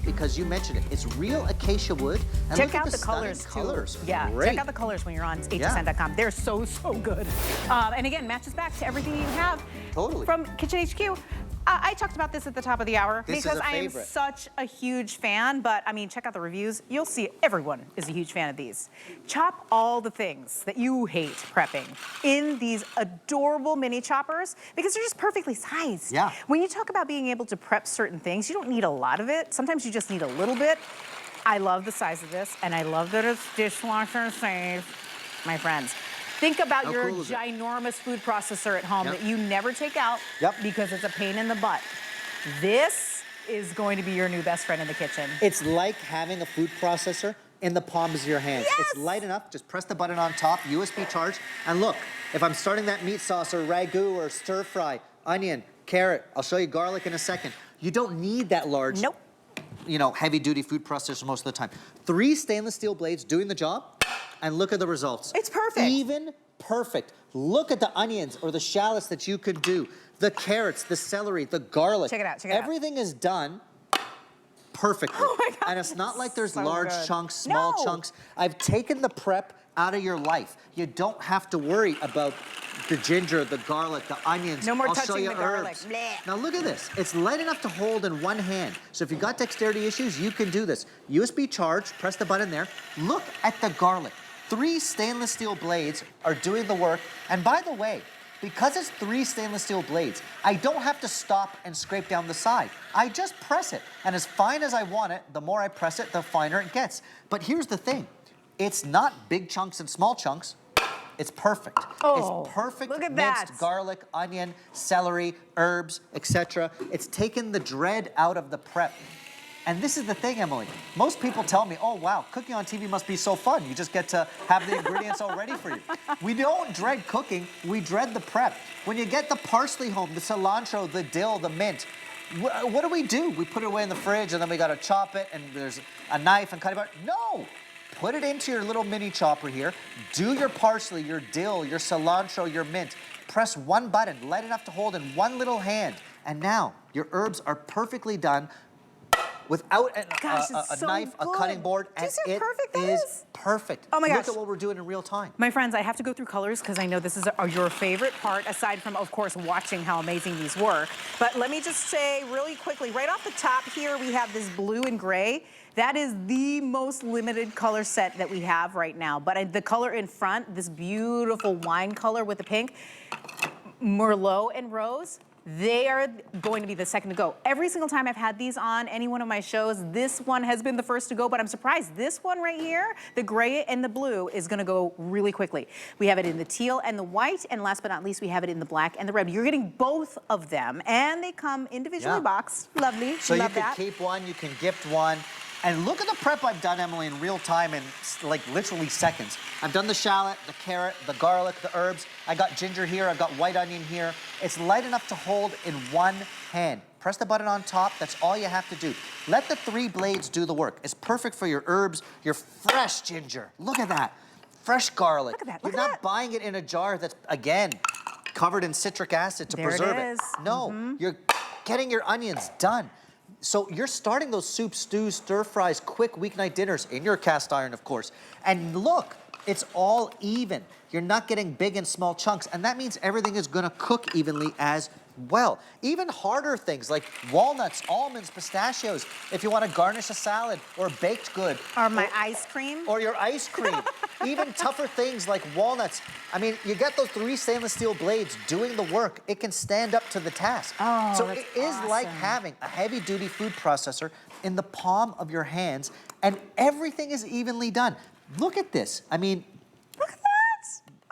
because you mentioned it. It's real acacia wood. And check look out at the colors, colors. Yeah, Great. check out the colors when you're on hsn.com. They're so good. And again, matches back to everything you have from Kitchen HQ. I talked about this at the top of the hour because I am such a huge fan, but I mean, check out the reviews. You'll see everyone is a huge fan of these. Chop all the things that you hate prepping in these adorable mini choppers because they're just perfectly sized. Yeah. When you talk about being able to prep certain things, you don't need a lot of it. Sometimes you just need a little bit. I love the size of this, and I love that it's dishwasher safe, my friends. Think about your ginormous food processor at home that you never take out because it's a pain in the butt. This is going to be your new best friend in the kitchen. It's like having a food processor in the palms of your hands. Yes! It's light enough, just press the button on top, USB charge, and look, if I'm starting that meat sauce or ragu or stir fry, onion, carrot, I'll show you garlic in a second. You don't need that large, you know, heavy duty food processor most of the time. 3 stainless steel blades doing the job. And look at the results. It's perfect. Even perfect. Look at the onions or the shallots that you could do. The carrots, the celery, the garlic. Check it out, check it out. Everything is done perfectly. Oh my God, and it's not like there's so large good. chunks, small chunks. I've taken the prep out of your life. You don't have to worry about the ginger, the garlic, the onions. No more I'll touching show you the garlic. herbs. Blech. Now look at this. It's light enough to hold in one hand. So if you've got dexterity issues, you can do this. USB charge, press the button there. Look at the garlic. 3 stainless steel blades are doing the work. And by the way, because it's 3 stainless steel blades, I don't have to stop and scrape down the side. I just press it. And as fine as I want it, the more I press it, the finer it gets. But here's the thing. It's not big chunks and small chunks. It's perfect. Oh, it's perfect look at minced that. garlic, onion, celery, herbs, etc. It's taken the dread out of the prep. And this is the thing, Emily. Most people tell me, oh, wow, cooking on TV must be so fun. You just get to have the ingredients all ready for you. We don't dread cooking. We dread the prep. When you get the parsley home, the cilantro, the dill, the mint, what do? We put it away in the fridge, and then we got to chop it, and there's a knife and cut it apart. No! Put it into your little mini chopper here. Do your parsley, your dill, your cilantro, your mint. Press one button, light enough to hold in one little hand. And now your herbs are perfectly done without a knife, a cutting board, and it is perfect. Oh my gosh. Look at what we're doing in real time. My friends, I have to go through colors because I know this is your favorite part, aside from, of course, watching how amazing these work. But let me just say really quickly, right off the top here, we have this blue and gray. That is the most limited color set that we have right now. But the color in front, this beautiful wine color with the pink, Merlot and Rose, they are going to be the second to go. Every single time I've had these on any one of my shows, this one has been the first to go, but I'm surprised this one right here, the gray and the blue, is gonna go really quickly. We have it in the teal and the white, and last but not least, we have it in the black and the red. You're getting both of them, and they come individually boxed. Lovely, so love that. So you can keep one, you can gift one. And look at the prep I've done, Emily, in real time in like literally seconds. I've done the shallot, the carrot, the garlic, the herbs. I got ginger here, I've got white onion here. It's light enough to hold in one hand. Press the button on top, that's all you have to do. Let the 3 blades do the work. It's perfect for your herbs, your fresh ginger. Look at that. Fresh garlic. Look at that, You're not buying it in a jar that's, again, covered in citric acid to preserve it. No, you're getting your onions done. So you're starting those soups, stews, stir fries, quick weeknight dinners in your cast iron, of course. And look, it's all even. You're not getting big and small chunks, and that means everything is gonna cook evenly as well. Even harder things like walnuts, almonds, pistachios, if you wanna garnish a salad or a baked good. Or my ice cream. Or your ice cream. Even tougher things like walnuts. I mean, you get those 3 stainless steel blades doing the work. It can stand up to the task. Oh, so it is like having a heavy-duty food processor in the palm of your hands, and everything is evenly done. Look at this. I mean, look at that.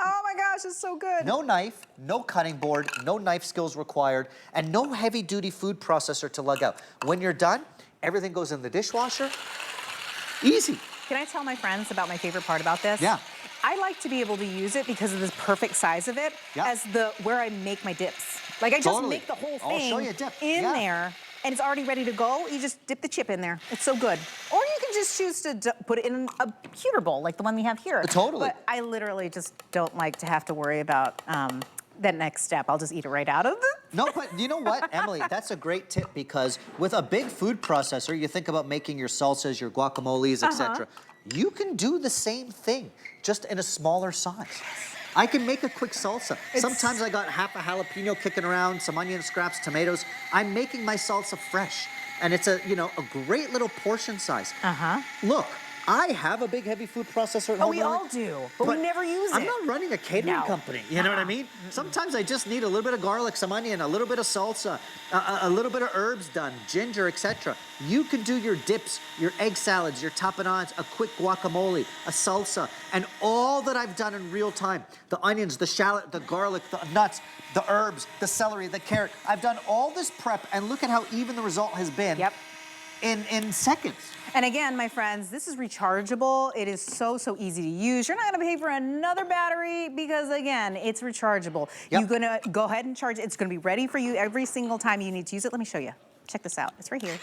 Oh my gosh, it's so good. No knife, no cutting board, no knife skills required, and no heavy-duty food processor to lug out. When you're done, everything goes in the dishwasher. Easy. Can I tell my friends about my favorite part about this? Yeah. I like to be able to use it because of the perfect size of it as where I make my dips. Like I just make the whole thing I'll show you a dip. in there, and it's already ready to go. You just dip the chip in there. It's so good. Or you can just choose to put it in a pewter bowl like the one we have here. Totally. But I literally just don't like to have to worry about that next step. I'll just eat it right out of the No, but you know what, Emily? That's a great tip because with a big food processor, you think about making your salsas, your guacamoles, etc. You can do the same thing, just in a smaller size. I can make a quick salsa. Sometimes I got half a jalapeno kicking around, some onion scraps, tomatoes. I'm making my salsa fresh. And it's a great little portion size. Look, I have a big heavy food processor at home. Oh, we all do, but we never use it. I'm not running a catering company, you know what I mean? Sometimes I just need a little bit of garlic, some onion, a little bit of salsa, a little bit of herbs done, ginger, etc. You can do your dips, your egg salads, your tapenades, a quick guacamole, a salsa, and all that I've done in real time. The onions, the shallot, the garlic, the nuts, the herbs, the celery, the carrot. I've done all this prep, and look at how even the result has been in seconds. And again, my friends, this is rechargeable. It is so easy to use. You're not gonna pay for another battery because again, it's rechargeable. You're gonna go ahead and charge it. It's gonna be ready for you every single time you need to use it. Let me show you. Check this out, it's right here.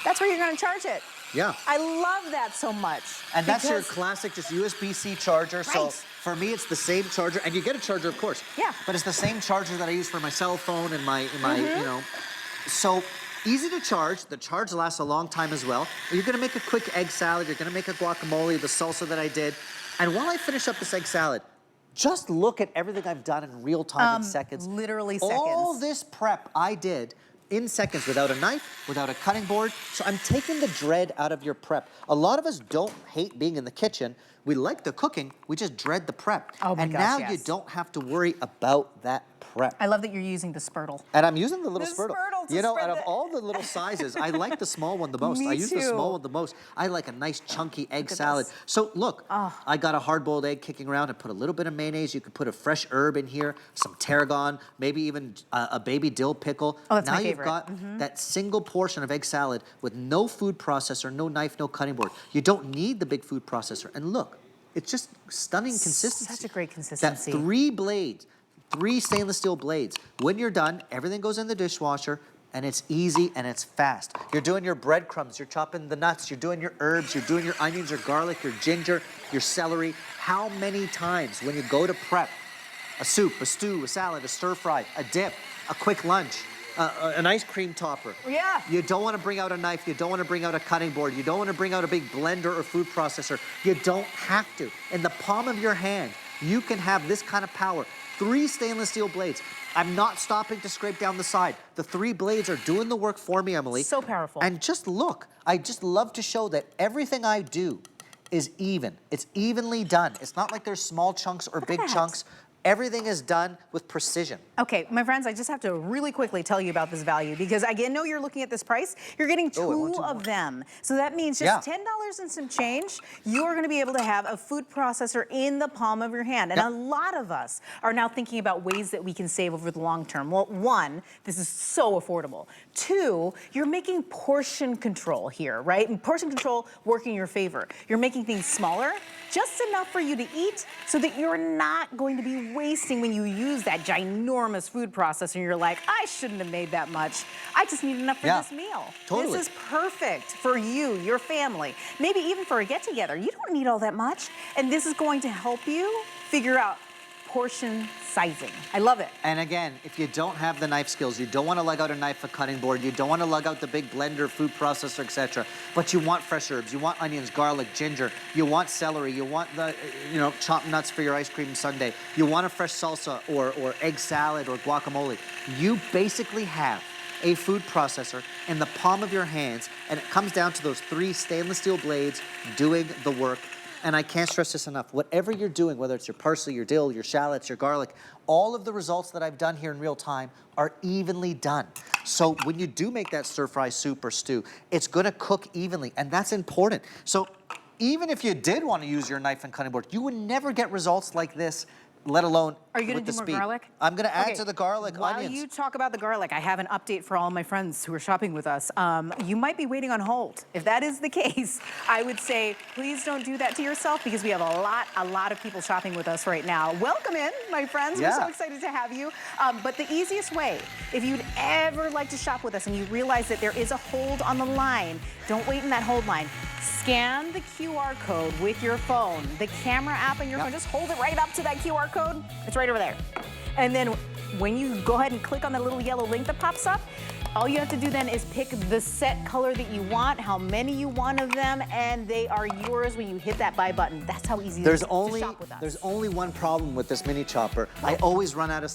That's where you're gonna charge it. Yeah. I love that so much. And that's your classic just USB-C charger. So for me, it's the same charger, and you get a charger, of course. Yeah. But it's the same charger that I use for my cell phone and my you know. So easy to charge. The charge lasts a long time as well. You're gonna make a quick egg salad. You're gonna make a guacamole, the salsa that I did. And while I finish up this egg salad, just look at everything I've done in real time in seconds. Literally seconds. All this prep I did in seconds without a knife, without a cutting board. So I'm taking the dread out of your prep. A lot of us don't hate being in the kitchen. We like the cooking, we just dread the prep. Oh my and gosh, now yes. you don't have to worry about that prep. I love that you're using the spurtle. And I'm using the little The spurtle. spurtle to You know, spread out of all the little sizes, I like the small one the most. Me I use the too. small one the most. I like a nice chunky egg at salad. this. So look, I got a hard-boiled egg kicking around. I put a little bit of mayonnaise. You could put a fresh herb in here, some tarragon, maybe even a baby dill pickle. Oh, that's now my you've favorite. got that single portion of egg salad with no food processor, no knife, no cutting board. You don't need the big food processor. And look, it's just stunning consistency. Such a great consistency. That 3 blades, 3 stainless steel blades. When you're done, everything goes in the dishwasher, and it's easy and it's fast. You're doing your breadcrumbs, you're chopping the nuts, you're doing your herbs, you're doing your onions, your garlic, your ginger, your celery. How many times when you go to prep a soup, a stew, a salad, a stir fry, a dip, a quick lunch, an ice cream topper. Yeah. You don't want to bring out a knife. You don't want to bring out a cutting board. You don't want to bring out a big blender or food processor. You don't have to. In the palm of your hand, you can have this kind of power. 3 stainless steel blades. I'm not stopping to scrape down the side. The 3 blades are doing the work for me, Emily. So powerful. And just look, I just love to show that everything I do is even. It's evenly done. It's not like there's small chunks or big chunks. Everything is done with precision. Okay, my friends, I just have to really quickly tell you about this value because I know you're looking at this price. You're getting 2 of them. So that means just $10 and some change, you are gonna be able to have a food processor in the palm of your hand. And a lot of us are now thinking about ways that we can save over the long term. Well, 1, this is so affordable. 2, you're making portion control here, right? And portion control working in your favor. You're making things smaller, just enough for you to eat so that you're not going to be wasting when you use that ginormous food processor and you're like, I shouldn't have made that much. I just need enough for this meal. Totally. This is perfect for you, your family, maybe even for a get-together. You don't need all that much. And this is going to help you figure out portion sizing. I love it. And again, if you don't have the knife skills, you don't want to lug out a knife, a cutting board, you don't want to lug out the big blender, food processor, etc. But you want fresh herbs, you want onions, garlic, ginger, you want celery, you want the, chopped nuts for your ice cream sundae, you want a fresh salsa or egg salad or guacamole. You basically have a food processor in the palm of your hands, and it comes down to those 3 stainless steel blades doing the work. And I can't stress this enough. Whatever you're doing, whether it's your parsley, your dill, your shallots, your garlic, all of the results that I've done here in real time are evenly done. So when you do make that stir-fry soup or stew, it's gonna cook evenly, and that's important. So even if you did want to use your knife and cutting board, you would never get results like this, let alone Are you gonna with the do more speed. garlic? I'm gonna add to the garlic, While onions. you talk about the garlic, I have an update for all my friends who are shopping with us. You might be waiting on hold. If that is the case, I would say, please don't do that to yourself because we have a lot of people shopping with us right now. Welcome in, my friends. We're so excited to have you. But the easiest way, if you'd ever like to shop with us and you realize that there is a hold on the line, don't wait in that hold line. Scan the QR code with your phone, the camera app on your phone. Just hold it right up to that QR code. It's right over there. And then when you go ahead and click on the little yellow link that pops up, all you have to do then is pick the set color that you want, how many you want of them, and they are yours when you hit that buy button. That's how easy it is to shop with us. There's only one problem with this mini chopper. I always run out of